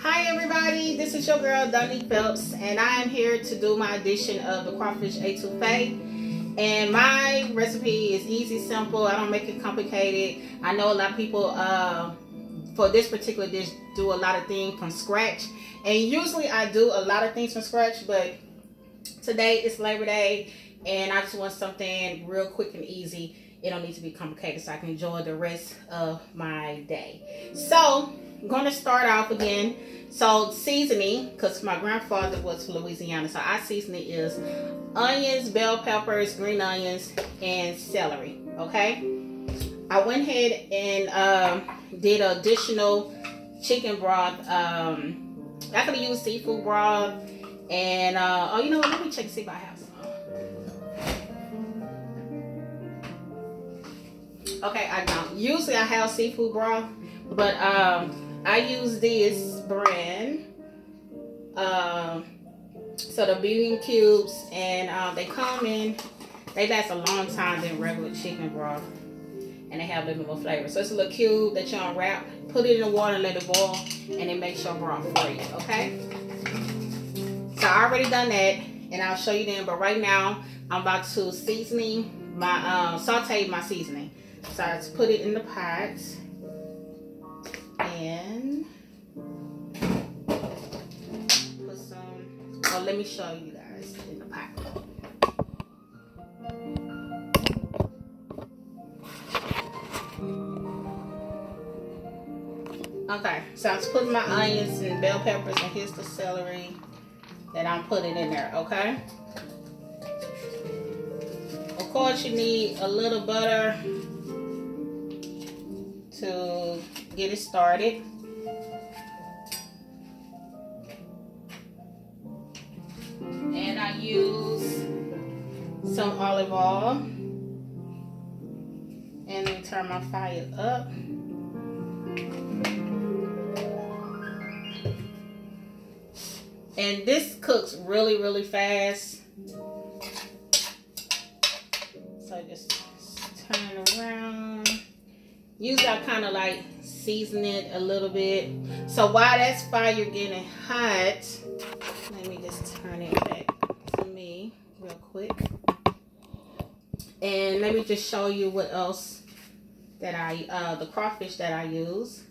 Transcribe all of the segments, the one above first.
Hi everybody, this is your girl Donnie Phelps, and I am here to do my edition of the Crawfish Etouffee. And my recipe is easy, simple. I don't make it complicated. I know a lot of people for this particular dish do a lot of things from scratch, and usually I do a lot of things from scratch, but today is Labor Day and I just want something real quick and easy. It don't need to be complicated so I can enjoy the rest of my day. So I'm going to start off again. So seasoning, because my grandfather was from Louisiana, so our seasoning is onions, bell peppers, green onions, and celery. Okay, I went ahead and did additional chicken broth. I could use seafood broth, and oh, you know what, let me check to see if I have some. Okay, I don't. Usually I have seafood broth, but I use this brand. So the bean cubes, and they come in, they last a long time than regular chicken broth, and they have a little more flavor. So it's a little cube that you unwrap, put it in the water, let it boil, and it makes your broth for you. Okay. So I already done that, and I'll show you then. But right now I'm about to seasoning my saute my seasoning. So I just put it in the pot, and put some, oh, let me show you guys in the pot. Okay, so I'm just putting my onions and bell peppers, and here's the celery that I'm putting in there, okay? Of course, you need a little butter to get it started. And I use some olive oil. And then turn my fire up. And this cooks really, really fast. So just turn around. Usually I kind of like season it a little bit. So while that's fire getting hot, let me just turn it back to me real quick. And let me just show you what else that the crawfish that I use.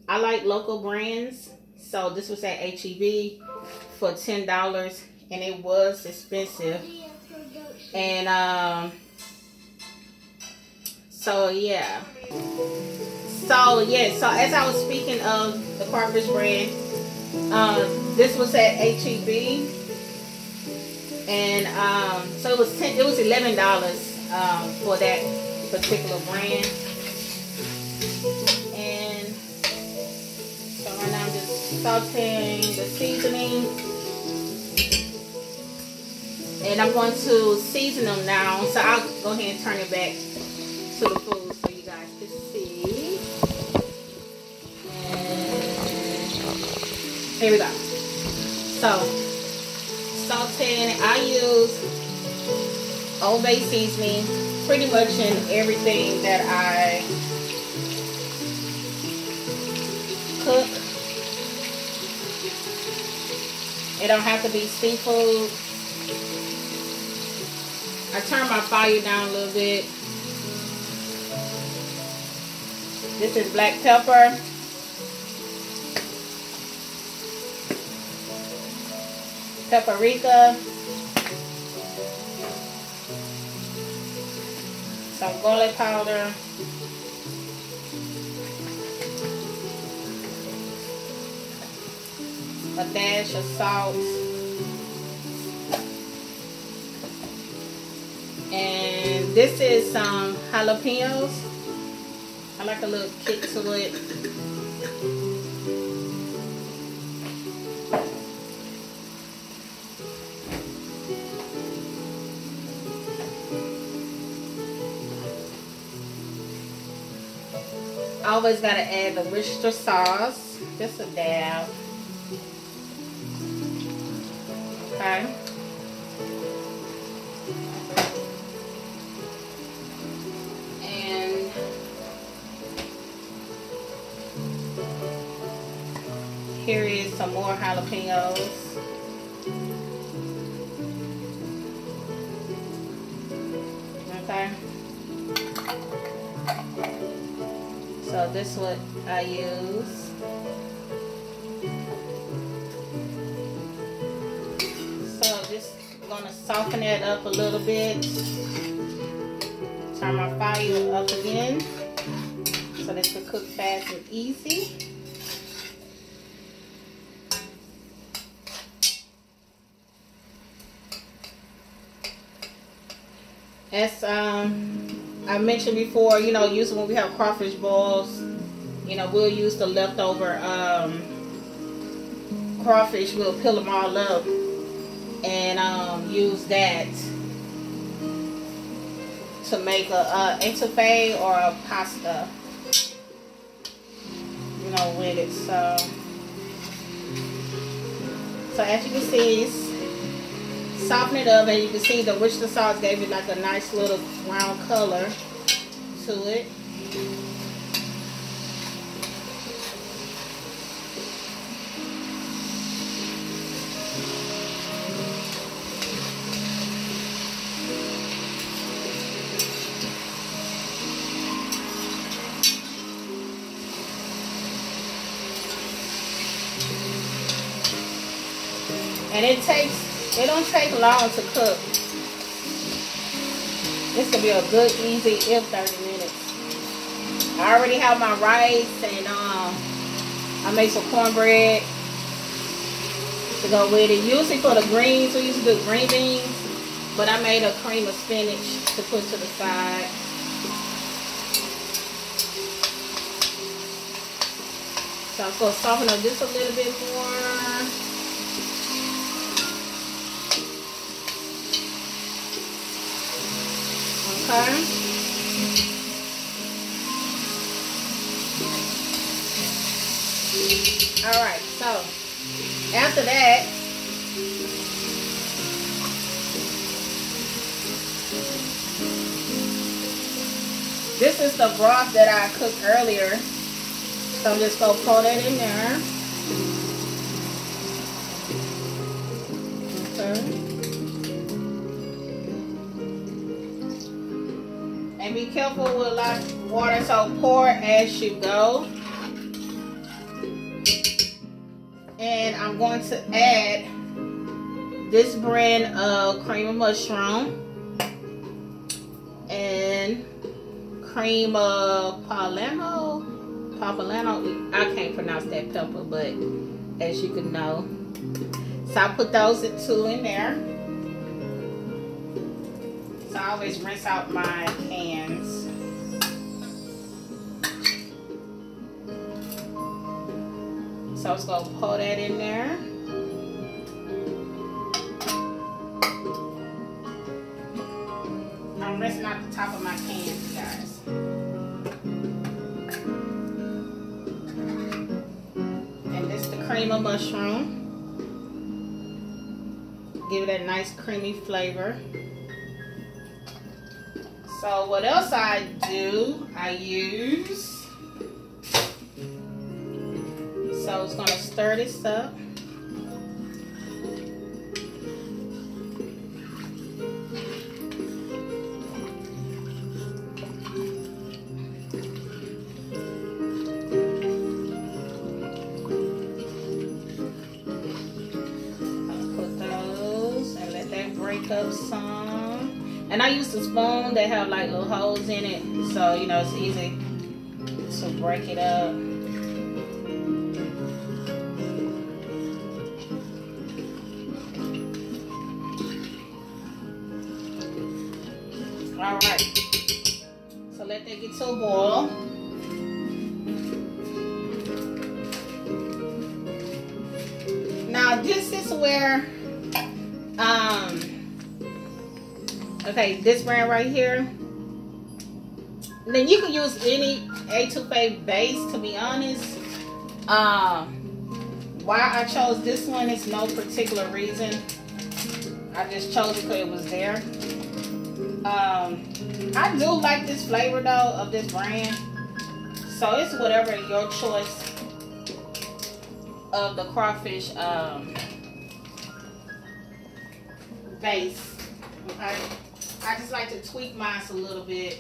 I like local brands. So this was at HEB for $10, and it was expensive. And so yeah. So as I was speaking of the Crawfish brand, this was at HEB, and so it was $11 for that particular brand. And so right now I'm just sauteing the seasoning, and I'm going to season them now. So I'll go ahead and turn it back to the food so you guys can see. And here we go. So sauteing, I use Old Bay seasoning pretty much in everything that I cook. It don't have to be seafood. I turn my fire down a little bit. This is black pepper. Paprika. Some garlic powder. A dash of salt. And this is some jalapenos. I like a little kick to it. Always gotta add the Worcester sauce, just a dab. Okay. here is some more jalapenos. Okay. So this is what I use. So just gonna soften it up a little bit. Turn my fire up again so this will cook fast and easy. As I mentioned before, you know, usually when we have crawfish balls, you know, we'll use the leftover crawfish. We'll peel them all up and use that to make a etouffee or a pasta, you know, with it. So as you can see, it's soften it up, and you can see the Worcestershire sauce gave it like a nice little brown color to it. And it don't take long to cook. This could be a good, easy, if 30 minutes. I already have my rice, and I made some cornbread to go with it. Usually for the greens, we used to do green beans, but I made a cream of spinach to put to the side. So I'm going to soften up just a little bit more. Okay. Alright, so after that, this is the broth that I cooked earlier. So I'm just going to pour that in there. Okay. And be careful with a lot of water, so pour as you go. And I'm going to add this brand of cream of mushroom and cream of Palermo. I can't pronounce that pepper, but as you can know. So I put those two in there. So I always rinse out my cans. So I was going to pour that in there. I'm rinsing out the top of my cans, guys. And this is the cream of mushroom. Give it a nice creamy flavor. So what else I do, I use, so it's going to stir this up. I'll put those and let that break up some. And I use a spoon that have like little holes in it, so you know it's easy to break it up. Alright, so let that get to a boil. Now this is where okay, this brand right here. And then you can use any etouffee base, to be honest. Why I chose this one is no particular reason. I just chose it because it was there. I do like this flavor though of this brand. So it's whatever your choice. of the crawfish base. Okay, I just like to tweak mine a little bit.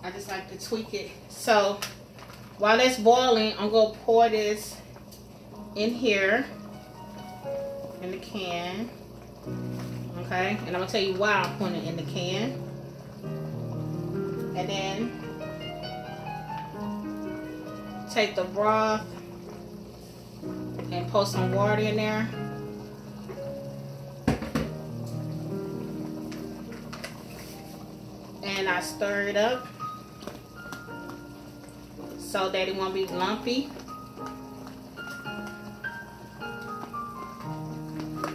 I just like to tweak it. So while it's boiling, I'm gonna pour this in here in the can. Okay, and I'm gonna tell you why I'm putting it in the can. And then take the broth and pour some water in there. And I stir it up so that it won't be lumpy.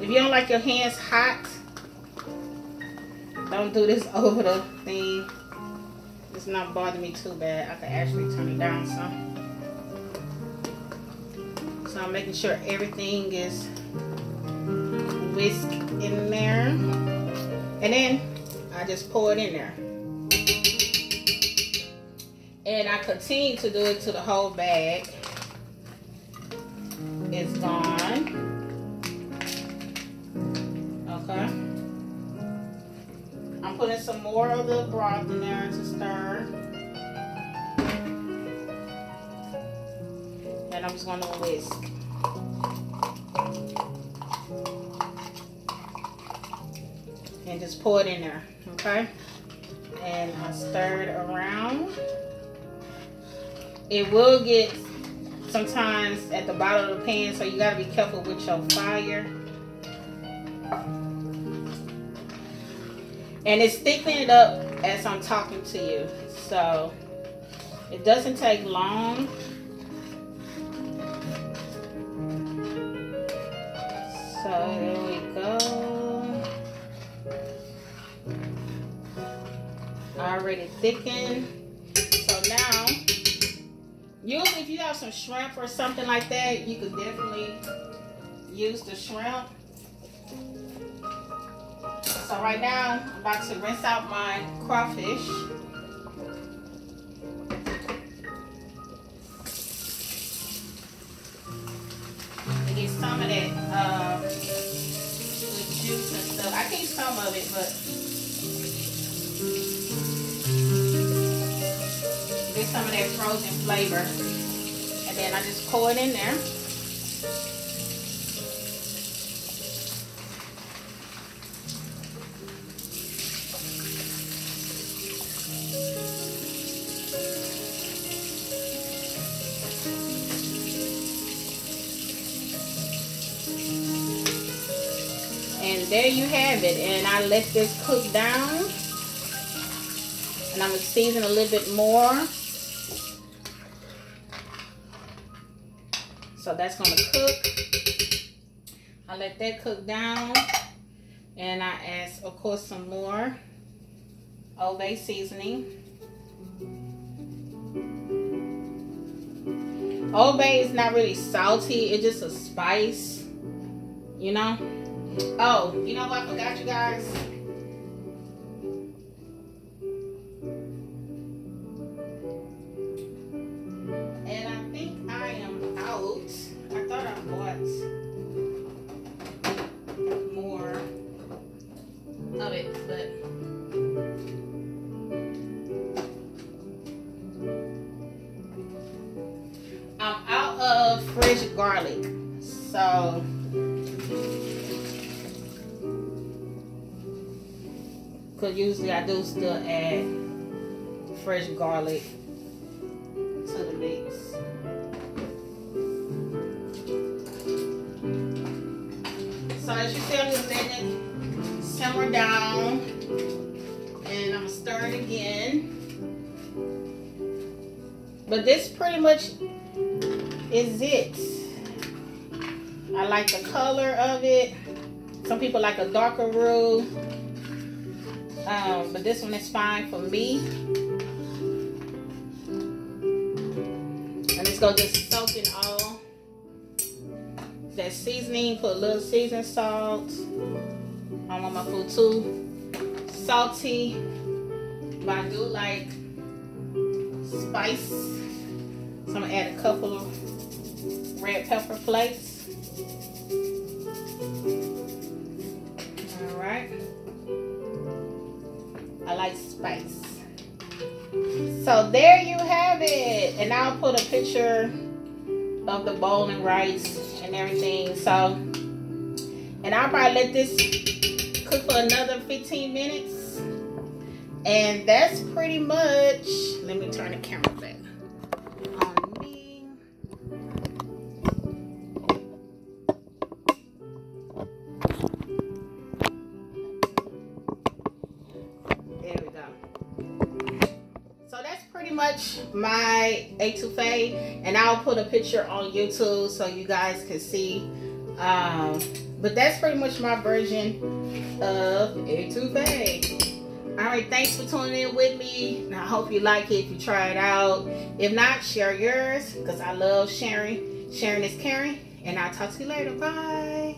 If you don't like your hands hot, don't do this over the thing. It's not bothering me too bad. I can actually turn it down some. So I'm making sure everything is whisked in there. And then I just pour it in there. And I continue to do it till the whole bag is gone. Okay. I'm putting some more of the broth in there to stir. And I'm just going to whisk. And just pour it in there, okay? And I stir it around. It will get sometimes at the bottom of the pan, so you gotta be careful with your fire. And it's thickening it up as I'm talking to you, so it doesn't take long. So there we go. Already thickened. So now, usually if you have some shrimp or something like that, you could definitely use the shrimp. So right now, I'm about to rinse out my crawfish. To get some of that good juice and stuff. I keep some of it, but get some of that frozen flavor. And then I just pour it in there. And there you have it. And I let this cook down. And I'm going to season a little bit more. So that's going to cook. I let that cook down. And I add, of course, some more Old Bay seasoning. Old Bay is not really salty. It's just a spice, you know. Oh, you know what I forgot, you guys? And I think I am out. I thought I bought more of it, but I'm out of fresh garlic. So because usually I do still add fresh garlic to the mix. So as you see, I'm just letting it simmer down. And I'm going to stir it again. But this pretty much is it. I like the color of it. Some people like a darker roux. But this one is fine for me. And it's gonna just soak in all that seasoning. Put a little seasoned salt. I don't want my food too salty, but I do like spice. So I'm gonna add a couple of red pepper flakes. All right. I like spice. So there you have it. And I'll put a picture of the bowl and rice and everything. So, and I'll probably let this cook for another 15 minutes. And that's pretty much, let me turn the camera back on me. There we go. So that's pretty much my etouffee, and I'll put a picture on YouTube so you guys can see. But that's pretty much my version of etouffee. Alright, thanks for tuning in with me. And I hope you like it if you try it out. If not, share yours, because I love sharing. Sharing is caring. And I'll talk to you later. Bye.